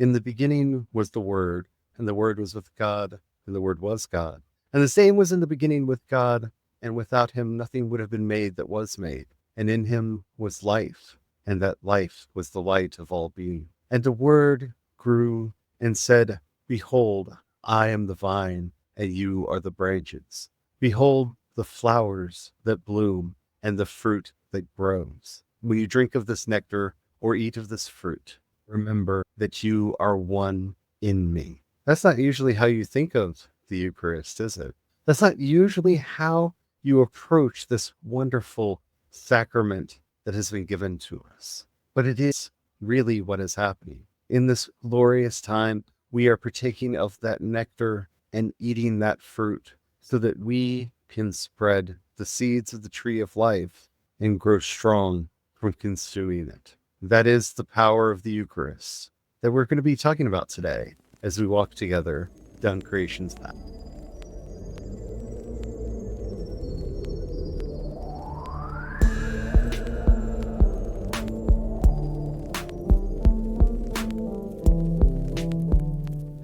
In the beginning was the Word, and the Word was with God, and the Word was God. And the same was in the beginning with God, and without him nothing would have been made that was made. And in him was life, and that life was the light of all being. And the Word grew and said, Behold, I am the vine, and you are the branches. Behold the flowers that bloom, and the fruit that grows. When you drink of this nectar or eat of this fruit, remember that you are one in me. That's not usually how you think of the Eucharist, is it? That's not usually how you approach this wonderful sacrament that has been given to us. But it is really what is happening. In this glorious time, we are partaking of that nectar and eating that fruit so that we can spread the seeds of the tree of life and grow strong from consuming it. That is the power of the Eucharist that we're going to be talking about today as we walk together down Creation's path.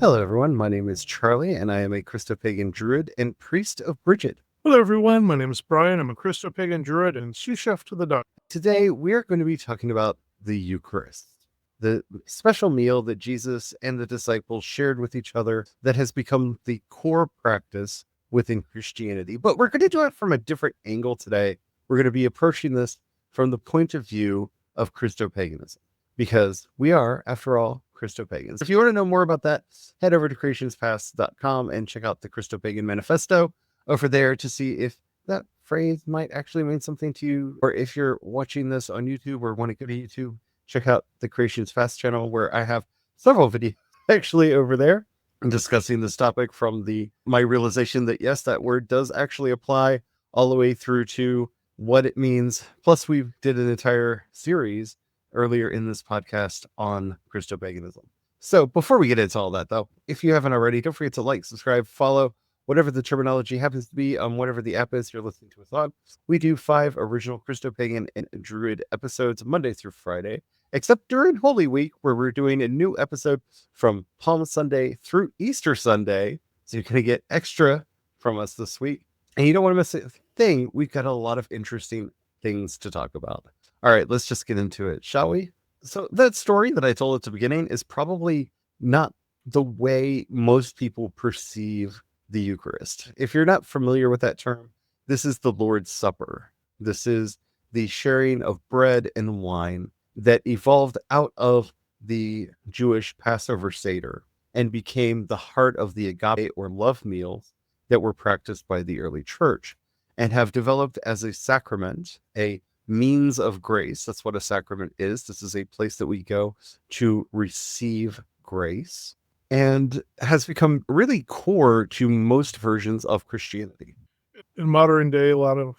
Hello everyone, my name is Charlie and I am a Christopagan Druid and priest of Bridget. Hello everyone, my name is Brian. I'm a Christopagan Druid and sous chef to the dog. Today we are going to be talking about the Eucharist, the special meal that Jesus and the disciples shared with each other that has become the core practice within Christianity. But we're going to do it from a different angle today. We're going to be approaching this from the point of view of Christopaganism, because we are, after all, Christopagans. If you want to know more about that, head over to CreationsPaths.com and check out the Christopagan Manifesto over there to see if that phrase might actually mean something to you. Or if you're watching this on YouTube or want to go to YouTube, check out the CreationsPaths channel where I have several videos actually over there discussing this topic from my realization that yes, that word does actually apply all the way through to what it means. Plus we did an entire series earlier in this podcast on Christopaganism. So before we get into all that though, if you haven't already, don't forget to like, subscribe, follow, whatever the terminology happens to be on whatever the app is you're listening to us on. We do 5 original Christopagan and Druid episodes Monday through Friday, except during Holy Week where we're doing a new episode from Palm Sunday through Easter Sunday. So you're going to get extra from us this week. And you don't want to miss a thing. We've got a lot of interesting things to talk about. All right, let's just get into it, shall we? So that story that I told at the beginning is probably not the way most people perceive the Eucharist. If you're not familiar with that term, this is the Lord's Supper. This is the sharing of bread and wine that evolved out of the Jewish Passover Seder and became the heart of the agape or love meals that were practiced by the early church and have developed as a sacrament, a means of grace. That's what a sacrament is. This is a place that we go to receive grace and has become really core to most versions of Christianity. In modern day, a lot of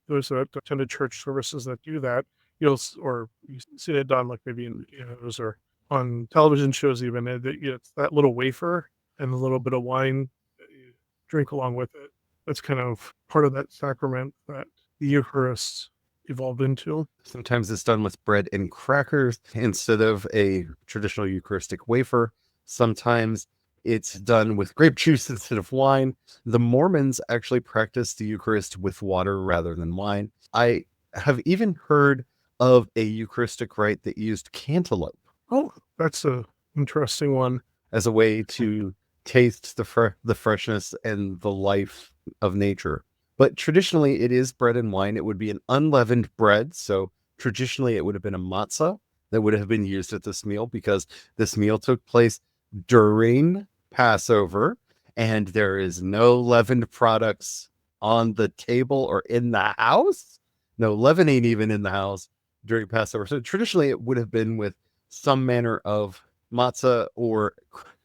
those that attended church services that do that, you see it done like maybe in videos or on television shows even. It's that little wafer and a little bit of wine that you drink along with it. That's kind of part of that sacrament that the Eucharist evolved into. Sometimes it's done with bread and crackers instead of a traditional Eucharistic wafer. Sometimes it's done with grape juice instead of wine. The Mormons actually practice the Eucharist with water rather than wine. I have even heard of a Eucharistic rite that used cantaloupe. Oh, that's an interesting one. As a way to taste the freshness and the life of nature. But traditionally, it is bread and wine. It would be an unleavened bread. So traditionally, it would have been a matzah that would have been used at this meal because this meal took place during Passover and there is no leavened products on the table or in the house. No leavening even in the house during Passover. So traditionally, it would have been with some manner of matzah or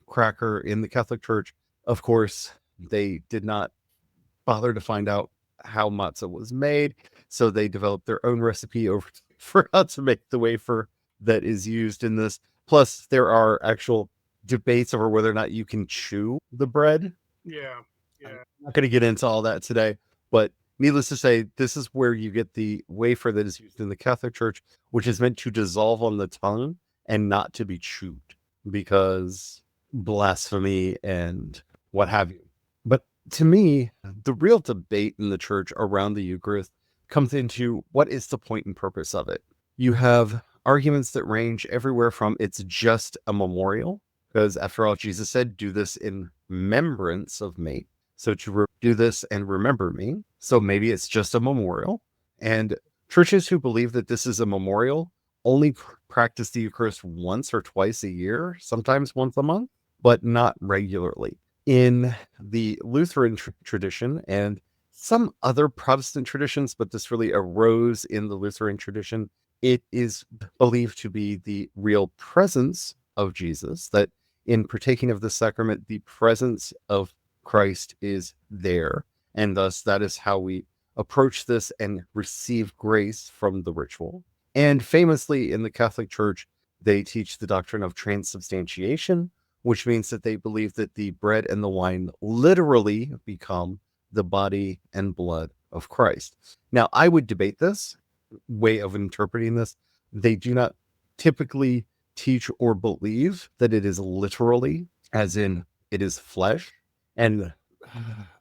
cracker in the Catholic Church. Of course, they did not bother to find out how matzah was made, so they developed their own recipe for how to make the wafer that is used in this. Plus, there are actual debates over whether or not you can chew the bread. Yeah. I'm not going to get into all that today, but needless to say, this is where you get the wafer that is used in the Catholic Church, which is meant to dissolve on the tongue and not to be chewed. because blasphemy and what have you. But to me, the real debate in the church around the Eucharist comes into what is the point and purpose of it. You have arguments that range everywhere from it's just a memorial, because after all, Jesus said, do this in remembrance of me. So to do this and remember me. So maybe it's just a memorial. And churches who believe that this is a memorial only practice the Eucharist once or twice a year, sometimes once a month, but not regularly. In the Lutheran tradition and some other Protestant traditions, but this really arose in the Lutheran tradition, it is believed to be the real presence of Jesus, that in partaking of the sacrament, the presence of Christ is there. And thus, that is how we approach this and receive grace from the ritual. And famously, in the Catholic Church, they teach the doctrine of transubstantiation, which means that they believe that the bread and the wine literally become the body and blood of Christ. Now, I would debate this way of interpreting this. They do not typically teach or believe that it is literally, as in it is flesh. And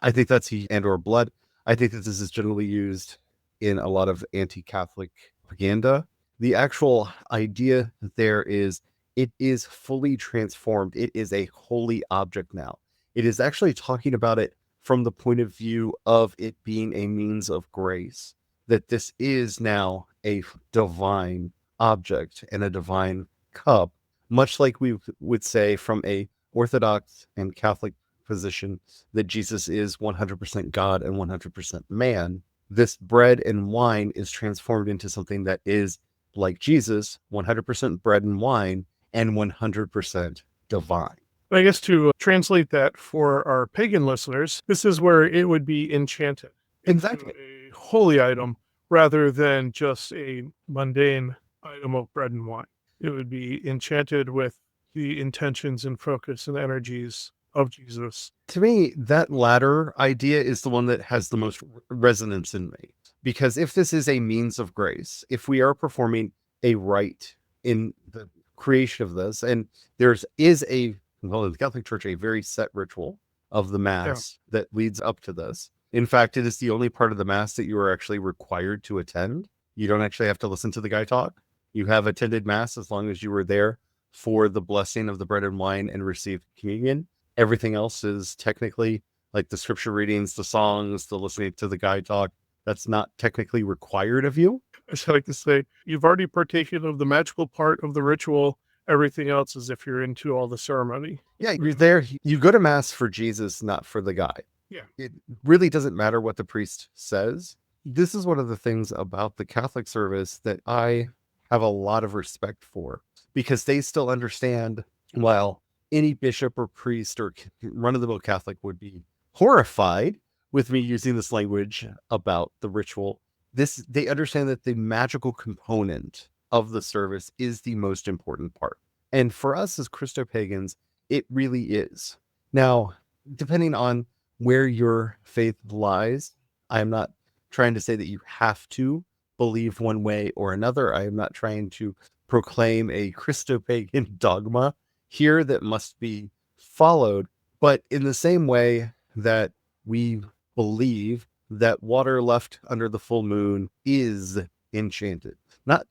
I think that's and or blood. I think that this is generally used in a lot of anti-Catholic propaganda. The actual idea there is it is fully transformed. It is a holy object now. It is actually talking about it from the point of view of it being a means of grace, that this is now a divine object and a divine cup, much like we would say from a Orthodox and Catholic position that Jesus is 100% God and 100% man. This bread and wine is transformed into something that is like Jesus, 100% bread and wine and 100% divine. I guess to translate that for our pagan listeners, this is where it would be enchanted. Exactly. A holy item rather than just a mundane item of bread and wine. It would be enchanted with the intentions and focus and energies of Jesus. To me, that latter idea is the one that has the most resonance in me. Because if this is a means of grace, if we are performing a rite in the creation of this, and there's is a, well, in the Catholic Church, a very set ritual of the Mass that leads up to this. In fact, it is the only part of the Mass that you are actually required to attend. You don't actually have to listen to the guy talk. You have attended Mass as long as you were there for the blessing of the bread and wine and received communion. Everything else is technically like the scripture readings, the songs, the listening to the guy talk. That's not technically required of you. I like to say, you've already partaken of the magical part of the ritual. Everything else is if you're into all the ceremony. Yeah, you're there. You go to Mass for Jesus, not for the guy. Yeah. It really doesn't matter what the priest says. This is one of the things about the Catholic service that I have a lot of respect for, because they still understand, while any bishop or priest or run-of-the-mill Catholic would be horrified with me using this language about the ritual, they understand that the magical component of the service is the most important part. And for us as Christopagans, it really is. Now, depending on where your faith lies, I am not trying to say that you have to believe one way or another. I am not trying to proclaim a Christopagan dogma here that must be followed. But in the same way that we believe that water left under the full moon is enchanted,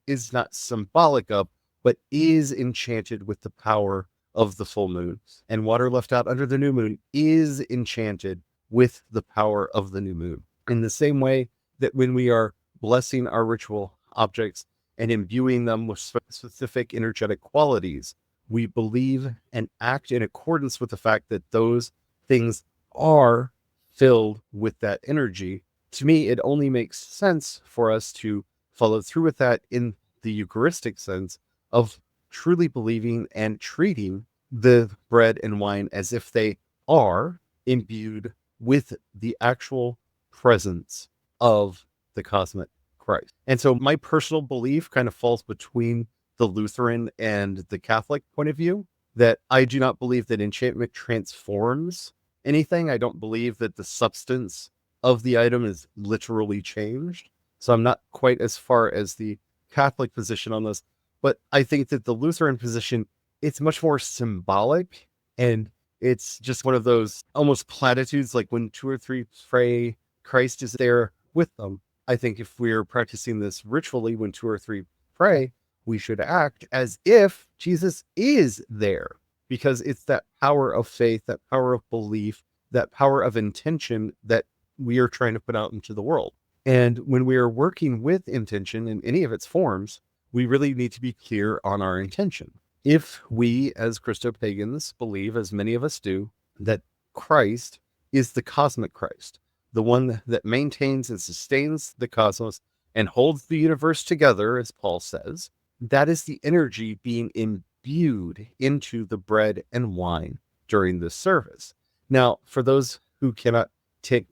is not symbolic of, but is enchanted with the power of the full moon, and water left out under the new moon is enchanted with the power of the new moon. In the same way that when we are blessing our ritual objects and imbuing them with specific energetic qualities, we believe and act in accordance with the fact that those things are filled with that energy. To me, it only makes sense for us to follow through with that in the Eucharistic sense of truly believing and treating the bread and wine as if they are imbued with the actual presence of the cosmic Christ. And so my personal belief kind of falls between the Lutheran and the Catholic point of view, that I do not believe that enchantment transforms anything. I don't believe that the substance of the item is literally changed. So I'm not quite as far as the Catholic position on this, but I think that the Lutheran position it's much more symbolic, and it's just one of those almost platitudes, like when two or three pray, Christ is there with them. I think if we're practicing this ritually, when two or three pray, we should act as if Jesus is there, because it's that power of faith, that power of belief, that power of intention that we are trying to put out into the world. And when we are working with intention in any of its forms, we really need to be clear on our intention. If we, as Christopagans, believe, as many of us do, that Christ is the cosmic Christ, the one that maintains and sustains the cosmos and holds the universe together, as Paul says, that is the energy being imbued into the bread and wine during this service. Now, for those who cannot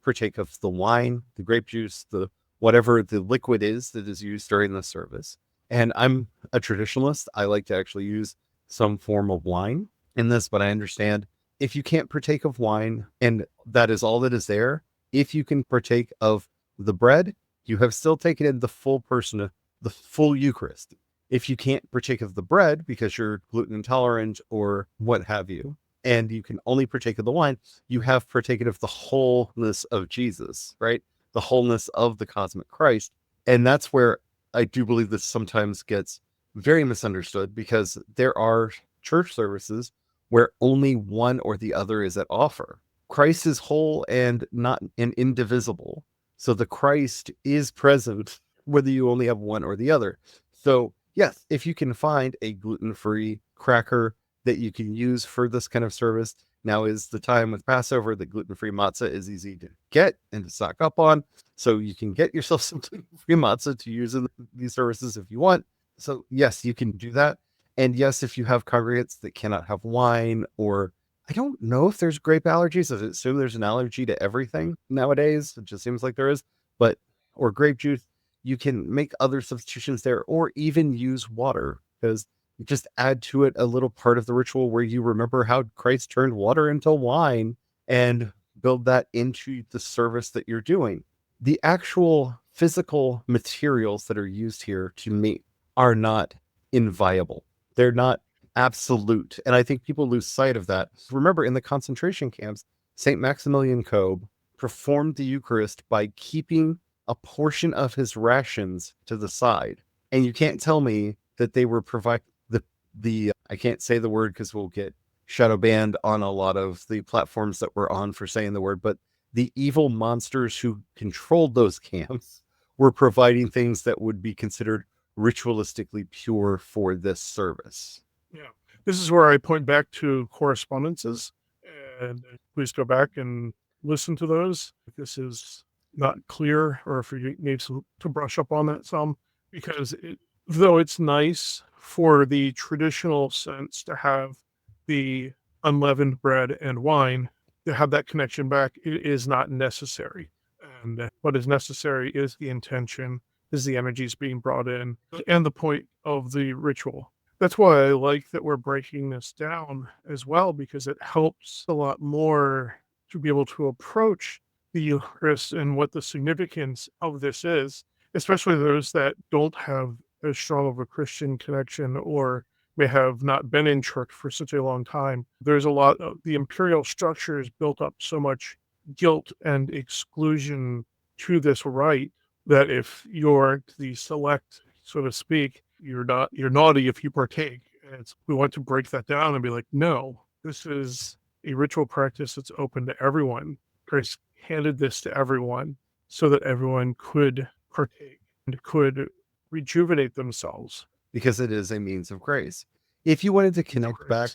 partake of the wine, the grape juice, the whatever the liquid is that is used during the service, and I'm a traditionalist, I like to actually use some form of wine in this, but I understand if you can't partake of wine and that is all that is there, if you can partake of the bread, you have still taken in the full person, the full Eucharist. If you can't partake of the bread because you're gluten intolerant or what have you, and you can only partake of the wine, you have partaken of the wholeness of Jesus, right? The wholeness of the cosmic Christ. And that's where I do believe this sometimes gets very misunderstood, because there are church services where only one or the other is at offer. Christ is whole and not and indivisible. So the Christ is present whether you only have one or the other. So yes, if you can find a gluten-free cracker that you can use for this kind of service, now is the time with Passover that gluten-free matzah is easy to get and to stock up on. So you can get yourself some gluten-free matzah to use in these services if you want. So yes, you can do that. And yes, if you have congregants that cannot have wine, or I don't know if there's grape allergies. I assume there's an allergy to everything nowadays. It just seems like there is, but, or grape juice, you can make other substitutions there, or even use water, because you just add to it a little part of the ritual where you remember how Christ turned water into wine and build that into the service that you're doing. The actual physical materials that are used here to meet are not inviolable. They're not absolute. And I think people lose sight of that. Remember, in the concentration camps, St. Maximilian Kolbe performed the Eucharist by keeping a portion of his rations to the side. And you can't tell me that they were I can't say the word because we'll get shadow banned on a lot of the platforms that we're on for saying the word, but the evil monsters who controlled those camps were providing things that would be considered ritualistically pure for this service. Yeah. This is where I point back to correspondences, and please go back and listen to those. If this is not clear, or if you need to brush up on that some, because though it's nice for the traditional sense to have the unleavened bread and wine, to have that connection back, it is not necessary. And what is necessary is the intention, is the energies being brought in, and the point of the ritual. That's why I like that we're breaking this down as well, because it helps a lot more to be able to approach the Eucharist and what the significance of this is, especially those that don't have as strong of a Christian connection or may have not been in church for such a long time. There's a lot of the imperial structures built up so much guilt and exclusion to this rite that if you're the select, so to speak, you're naughty if you partake. And we want to break that down and be like, no, this is a ritual practice that's open to everyone. Christ handed this to everyone so that everyone could partake and could rejuvenate themselves. Because it is a means of grace. If you wanted to connect back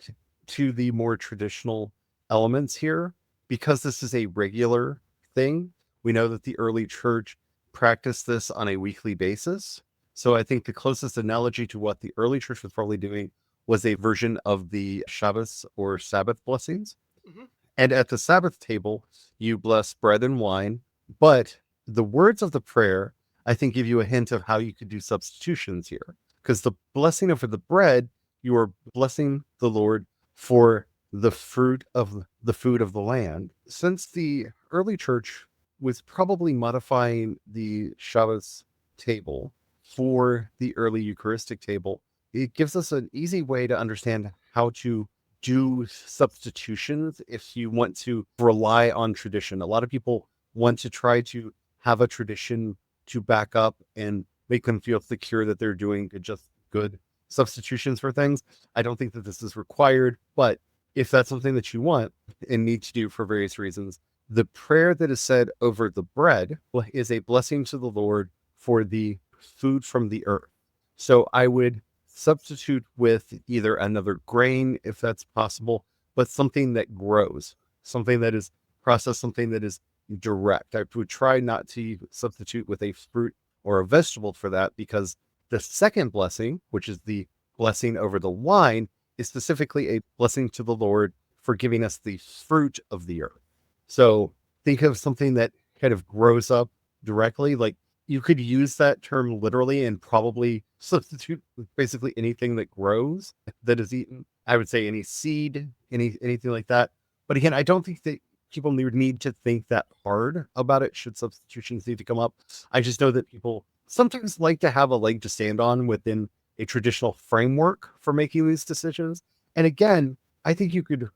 to the more traditional elements here, because this is a regular thing, we know that the early church practiced this on a weekly basis. So I think the closest analogy to what the early church was probably doing was a version of the Shabbos or Sabbath blessings. Mhm. And at the Sabbath table, you bless bread and wine, but the words of the prayer, I think, give you a hint of how you could do substitutions here. Because the blessing over the bread, you are blessing the Lord for the fruit of the food of the land. Since the early church was probably modifying the Shabbos table for the early Eucharistic table, it gives us an easy way to understand how to do substitutions if you want to rely on tradition. A lot of people want to try to have a tradition to back up and make them feel secure that they're doing just good substitutions for things. I don't think that this is required, but if that's something that you want and need to do for various reasons, the prayer that is said over the bread is a blessing to the Lord for the food from the earth. So I would substitute with either another grain, if that's possible, but something that grows, something that is processed, something that is direct. I would try not to substitute with a fruit or a vegetable for that, because the second blessing, which is the blessing over the wine, is specifically a blessing to the Lord for giving us the fruit of the earth. So think of something that kind of grows up directly. Like, you could use that term literally and probably substitute with basically anything that grows, that is eaten. I would say any seed, anything like that. But again, I don't think that people need to think that hard about it should substitutions need to come up. I just know that people sometimes like to have a leg to stand on within a traditional framework for making these decisions. And again, I think you could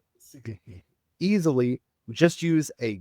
easily just use a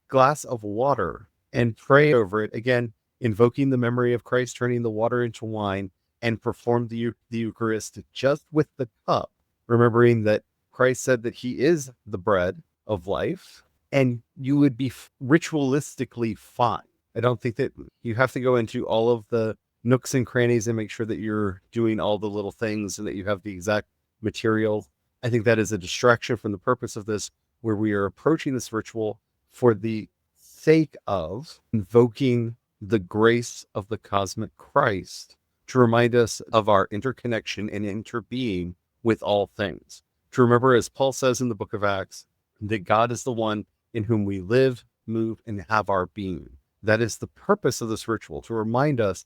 glass of water and pray over it, again, invoking the memory of Christ turning the water into wine, and perform the Eucharist just with the cup, remembering that Christ said that he is the bread of life, and you would be ritualistically fine. I don't think that you have to go into all of the nooks and crannies and make sure that you're doing all the little things and that you have the exact material. I think that is a distraction from the purpose of this, where we are approaching this ritual for the sake of invoking the grace of the cosmic Christ to remind us of our interconnection and interbeing with all things. To remember, as Paul says in the book of Acts, that God is the one in whom we live, move, and have our being. That is the purpose of this ritual, to remind us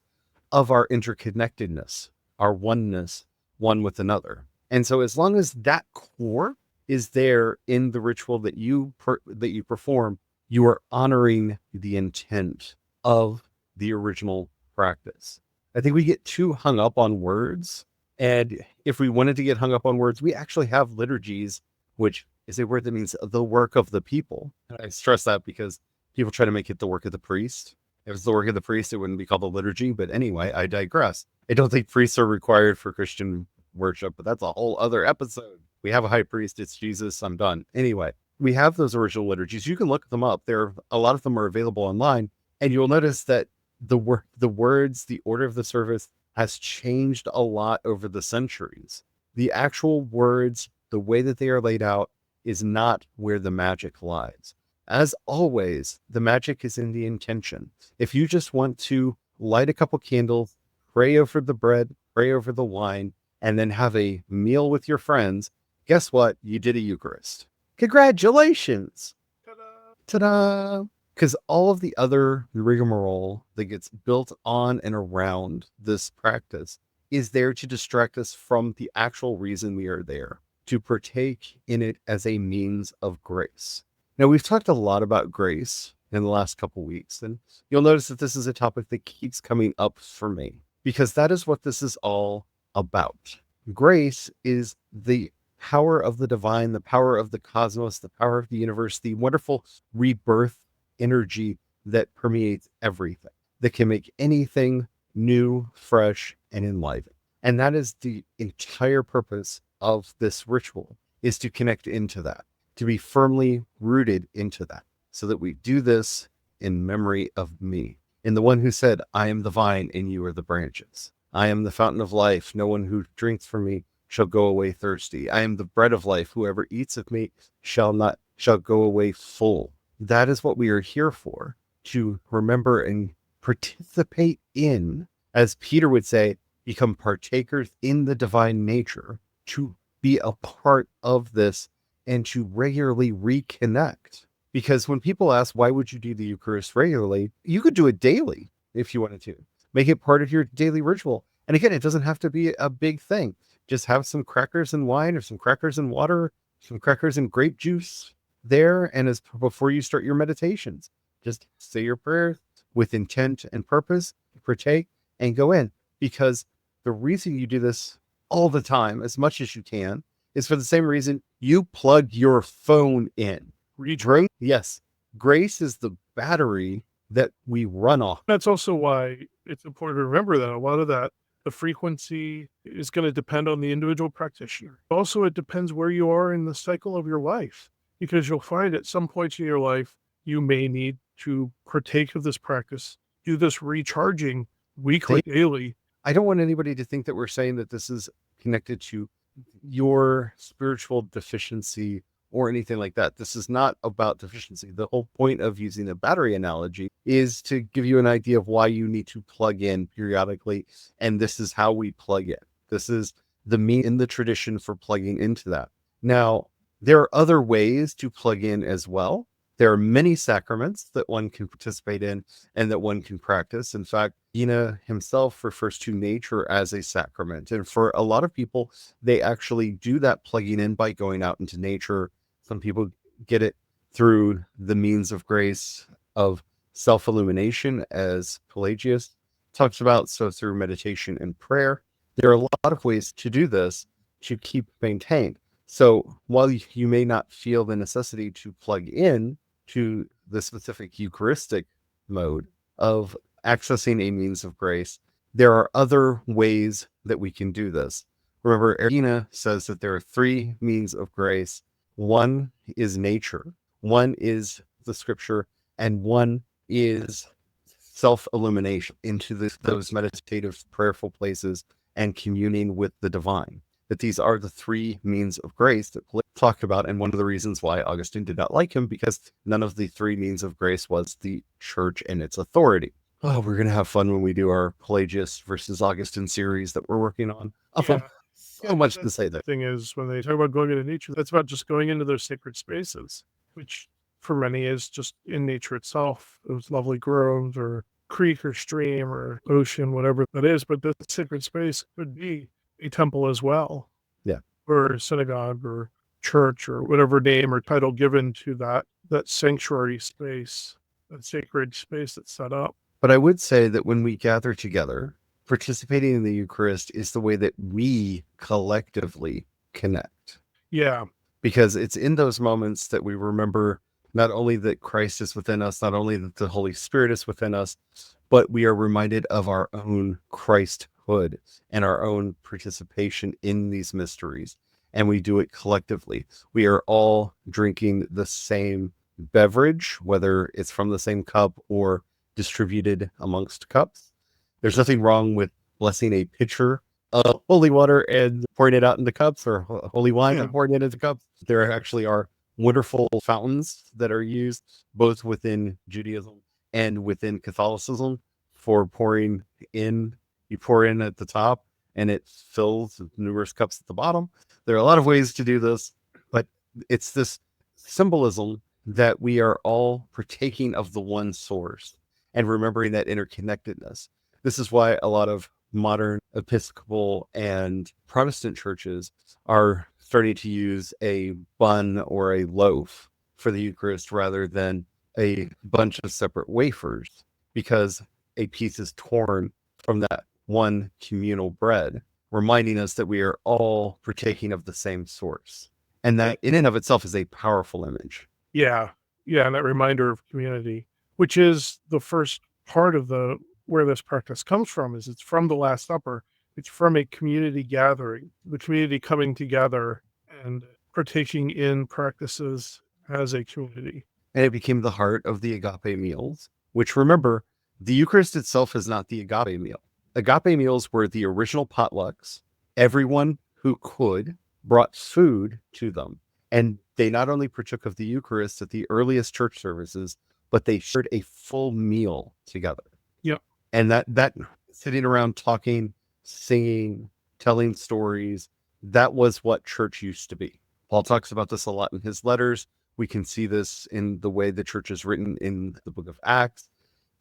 of our interconnectedness, our oneness, one with another. And so as long as that core is there in the ritual that you perform, you are honoring the intent of the original practice. I think we get too hung up on words. And if we wanted to get hung up on words, we actually have liturgies, which is a word that means the work of the people. And I stress that because people try to make it the work of the priest. If it's the work of the priest, it wouldn't be called a liturgy. But anyway, I digress. I don't think priests are required for Christian worship, but that's a whole other episode. We have a high priest. It's Jesus. I'm done. Anyway, we have those original liturgies. You can look them up. A lot of them are available online, and you'll notice that the words, the order of the service has changed a lot over the centuries. The actual words, the way that they are laid out, is not where the magic lies. As always, the magic is in the intention. If you just want to light a couple candles, pray over the bread, pray over the wine, and then have a meal with your friends, guess what? You did a Eucharist. Congratulations! Ta-da! Because all of the other rigmarole that gets built on and around this practice is there to distract us from the actual reason we are there, to partake in it as a means of grace. Now, we've talked a lot about grace in the last couple weeks, and you'll notice that this is a topic that keeps coming up for me, because that is what this is all about. Grace is the power of the divine, the power of the cosmos, the power of the universe, the wonderful rebirth energy that permeates everything, that can make anything new, fresh, and enlivened. And that is the entire purpose of this ritual, is to connect into that, to be firmly rooted into that, so that we do this in memory of me, in the one who said, I am the vine and you are the branches. I am the fountain of life. No one who drinks from me shall go away thirsty. I am the bread of life. Whoever eats of me shall go away full. That is what we are here for, to remember and participate in, as Peter would say, become partakers in the divine nature, to be a part of this and to regularly reconnect. Because when people ask, why would you do the Eucharist regularly? You could do it daily if you wanted to. Make it part of your daily ritual. And again, it doesn't have to be a big thing. Just have some crackers and wine, or some crackers and water, some crackers and grape juice there. And as before you start your meditations, just say your prayer with intent and purpose, partake, and go in. Because the reason you do this all the time, as much as you can, is for the same reason you plug your phone in. Yes, grace is the battery that we run off. That's also why it's important to remember that a lot of that, the frequency is going to depend on the individual practitioner. Also, it depends where you are in the cycle of your life, because you'll find at some points in your life, you may need to partake of this practice, do this recharging weekly, daily. I don't want anybody to think that we're saying that this is connected to your spiritual deficiency or anything like that. This is not about deficiency. The whole point of using a battery analogy is to give you an idea of why you need to plug in periodically. And this is how we plug in. This is the mean in the tradition for plugging into that. Now, there are other ways to plug in as well. There are many sacraments that one can participate in and that one can practice. In fact, Ina himself refers to nature as a sacrament. And for a lot of people, they actually do that plugging in by going out into nature. Some people get it through the means of grace of self-illumination, as Pelagius talks about. So through meditation and prayer, there are a lot of ways to do this to keep maintained. So while you may not feel the necessity to plug in to the specific Eucharistic mode of accessing a means of grace, there are other ways that we can do this. Remember, Arena says that there are three means of grace. One is nature, one is the scripture, and one is self-illumination into those meditative, prayerful places and communing with the divine. That these are the three means of grace that Paul talked about, and one of the reasons why Augustine did not like him, because none of the three means of grace was the church and its authority. Oh, we're going to have fun when we do our Pelagius versus Augustine series that we're working on. So much to say there. The thing is, when they talk about going into nature, that's about just going into those sacred spaces, which for many is just in nature itself, those lovely groves or creek or stream or ocean, whatever that is. But the sacred space could be a temple as well. Yeah. Or synagogue or church or whatever name or title given to that sanctuary space, that sacred space that's set up. But I would say that when we gather together, participating in the Eucharist is the way that we collectively connect. Yeah. Because it's in those moments that we remember not only that Christ is within us, not only that the Holy Spirit is within us, but we are reminded of our own Christhood and our own participation in these mysteries. And we do it collectively. We are all drinking the same beverage, whether it's from the same cup or distributed amongst cups. There's nothing wrong with blessing a pitcher of holy water and pouring it out into cups, or holy wine and pouring it into cups. There actually are wonderful fountains that are used both within Judaism and within Catholicism for pouring in. You pour in at the top and it fills with numerous cups at the bottom. There are a lot of ways to do this, but it's this symbolism that we are all partaking of the one source and remembering that interconnectedness. This is why a lot of modern Episcopal and Protestant churches are starting to use a bun or a loaf for the Eucharist rather than a bunch of separate wafers, because a piece is torn from that one communal bread, reminding us that we are all partaking of the same source. And that in and of itself is a powerful image. Yeah. Yeah. And that reminder of community, which is the first part of where this practice comes from, is it's from the Last Supper. It's from a community gathering, the community coming together and partaking in practices as a community. And it became the heart of the agape meals, which, remember, the Eucharist itself is not the agape meal. Agape meals were the original potlucks. Everyone who could brought food to them. And they not only partook of the Eucharist at the earliest church services, but they shared a full meal together. Yep. And that sitting around talking, singing, telling stories, that was what church used to be. Paul talks about this a lot in his letters. We can see this in the way the church is written in the book of Acts.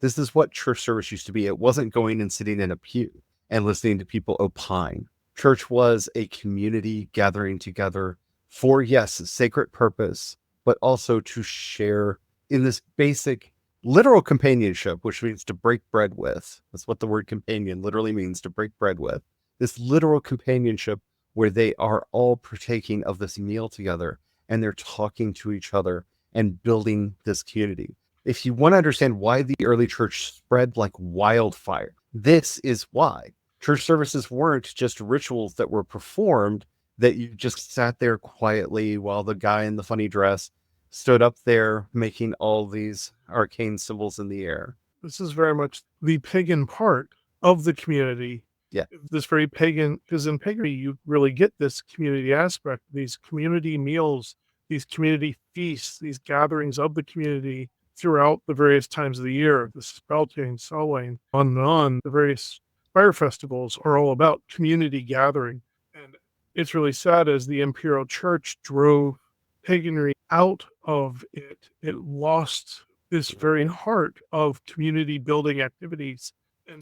This is what church service used to be. It wasn't going and sitting in a pew and listening to people opine. Church was a community gathering together for, yes, sacred purpose, but also to share in this basic literal companionship, which means to break bread with. That's what the word companion literally means, to break bread with. This literal companionship where they are all partaking of this meal together and they're talking to each other and building this community. If you want to understand why the early church spread like wildfire, this is why. Church services weren't just rituals that were performed that you just sat there quietly while the guy in the funny dress stood up there making all these arcane symbols in the air. This is very much the pagan part of the community. Yeah. This very pagan, because in paganry, you really get this community aspect, these community meals, these community feasts, these gatherings of the community throughout the various times of the year, the Spelting, Samhain, on and on. The various fire festivals are all about community gathering. And it's really sad as the imperial church drove paganry out of it. It lost this very heart of community building activities.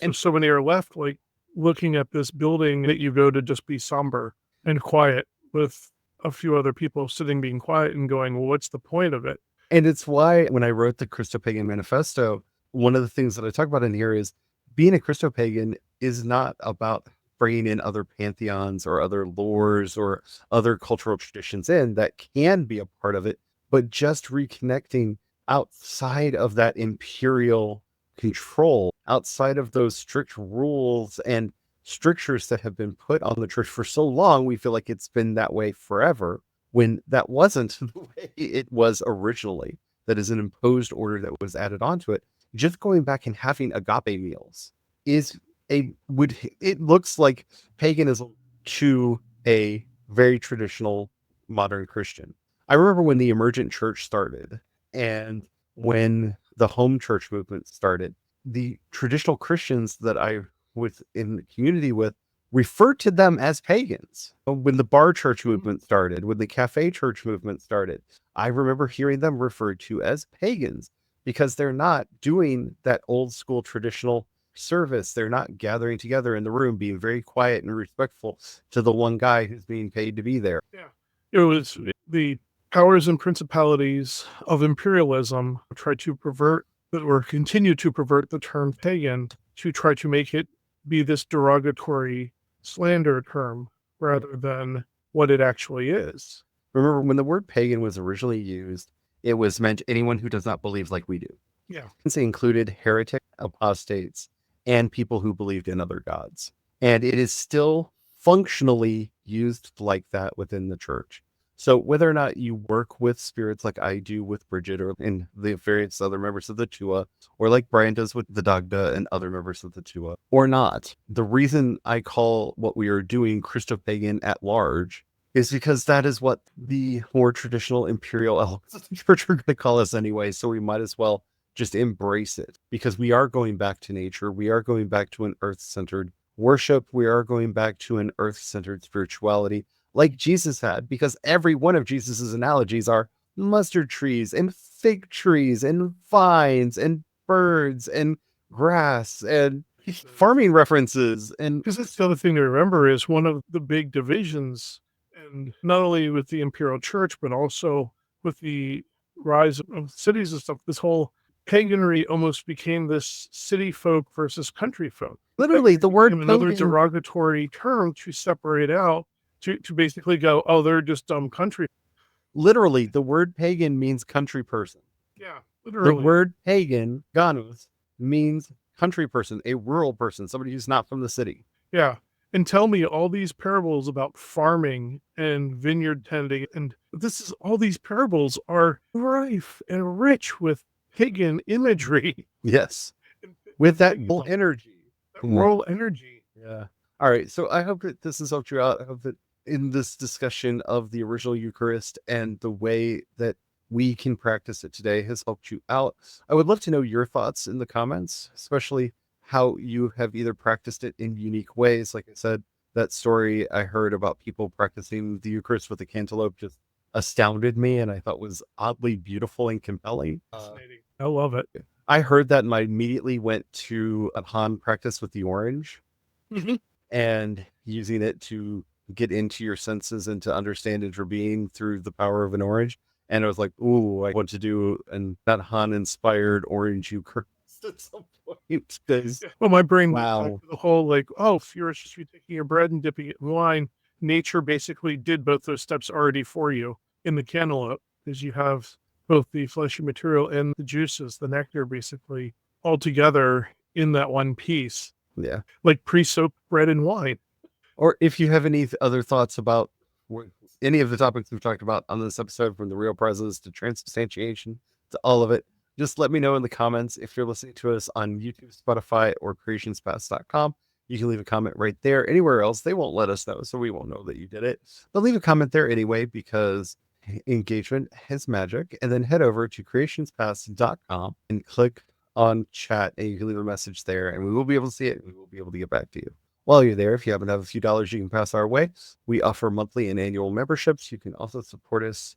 And so many are left like looking at this building that you go to just be somber and quiet with a few other people sitting being quiet and going, well, what's the point of it? And it's why when I wrote the Christopagan Manifesto, one of the things that I talk about in here is being a Christopagan is not about bringing in other pantheons or other lores or other cultural traditions in that can be a part of it, but just reconnecting outside of that imperial control, outside of those strict rules and strictures that have been put on the church for so long. We feel like it's been that way forever, when that wasn't the way it was originally. That is an imposed order that was added onto it. Just going back and having agape meals is it looks like paganism to a very traditional modern Christian. I remember when the emergent church started and when the home church movement started, the traditional Christians that I was in the community with referred to them as pagans. When the bar church movement started, when the cafe church movement started, I remember hearing them referred to as pagans because they're not doing that old school traditional service. They're not gathering together in the room, being very quiet and respectful to the one guy who's being paid to be there. Yeah. It was the powers and principalities of imperialism try to pervert or continue to pervert the term pagan to try to make it be this derogatory slander term rather than what it actually is. Remember, when the word pagan was originally used, it was meant anyone who does not believe like we do. Yeah. It included heretic, apostates, and people who believed in other gods. And it is still functionally used like that within the church. So whether or not you work with spirits like I do with Bridget or in the various other members of the Tua, or like Brian does with the Dagda and other members of the Tua, or not, the reason I call what we are doing Christopagan at large is because that is what the more traditional imperial elements of the church are going to call us anyway. So we might as well just embrace it, because we are going back to nature. We are going back to an earth-centered worship. We are going back to an earth-centered spirituality like Jesus had, because every one of Jesus's analogies are mustard trees and fig trees and vines and birds and grass and farming references. And because that's the other thing to remember is one of the big divisions, and not only with the imperial church, but also with the rise of cities and stuff, this whole paganry almost became this city folk versus country folk. Literally, the word another derogatory term to separate out, to basically go, oh, they're just dumb country. Literally, the word pagan means country person. Yeah, literally. The word pagan, ganus, means country person, a rural person, somebody who's not from the city. Yeah. And tell me all these parables about farming and vineyard tending, and all these parables are rife and rich with pagan imagery. Yes. With that rural energy. Rural energy. Yeah. All right. So I hope that this has helped you out. I hope that in this discussion of the original Eucharist and the way that we can practice it today has helped you out. I would love to know your thoughts in the comments, especially how you have either practiced it in unique ways. Like I said, that story I heard about people practicing the Eucharist with a cantaloupe just astounded me, and I thought was oddly beautiful and compelling. Fascinating. I love it. I heard that and I immediately went to a Han practice with the orange and using it to get into your senses and to understand interbeing through the power of an orange. And I was like, ooh, I want to do that Han inspired orange Eucharist at some point. Well, my brain wow. went back to the whole like, oh, you're just taking your bread and dipping it in wine. nature basically did both those steps already for you in the cantaloupe, because you have both the fleshy material and the juices, the nectar, basically all together in that one piece, Yeah. like pre-soaked bread and wine. Or if you have any other thoughts about any of the topics we've talked about on this episode, from the real presence to transubstantiation to all of it, just let me know in the comments. If you're listening to us on YouTube, Spotify, or CreationsPaths.com, you can leave a comment right there. Anywhere else, they won't let us know, so we won't know that you did it. But leave a comment there anyway, because engagement has magic. And then head over to CreationsPaths.com and click on chat, and you can leave a message there, and we will be able to see it, and we will be able to get back to you. While you're there, if you happen to have a few dollars you can pass our way, we offer monthly and annual memberships. You can also support us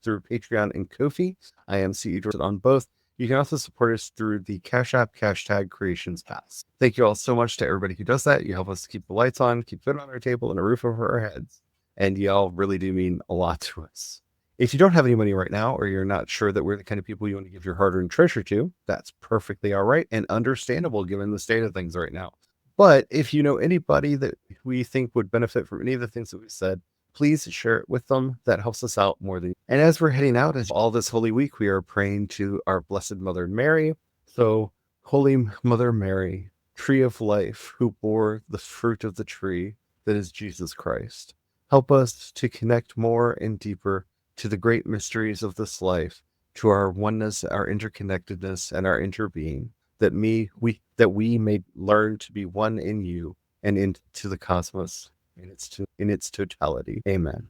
through Patreon and Ko-fi. I am CE on both. You can also support us through the Cash App, #CreationsPaths. Thank you all so much to everybody who does that. You help us keep the lights on, keep food on our table, and a roof over our heads. And y'all really do mean a lot to us. If you don't have any money right now, or you're not sure that we're the kind of people you want to give your hard-earned treasure to, that's perfectly all right and understandable given the state of things right now. But if you know anybody that we think would benefit from any of the things that we've said, please share it with them. That helps us out more than. And as we're heading out, as all this Holy Week, we are praying to our Blessed Mother Mary. So, Holy Mother Mary, tree of life, who bore the fruit of the tree that is Jesus Christ, help us to connect more and deeper to the great mysteries of this life, to our oneness, our interconnectedness, and our interbeing, that we may learn to be one in you and into the cosmos in its totality. Amen.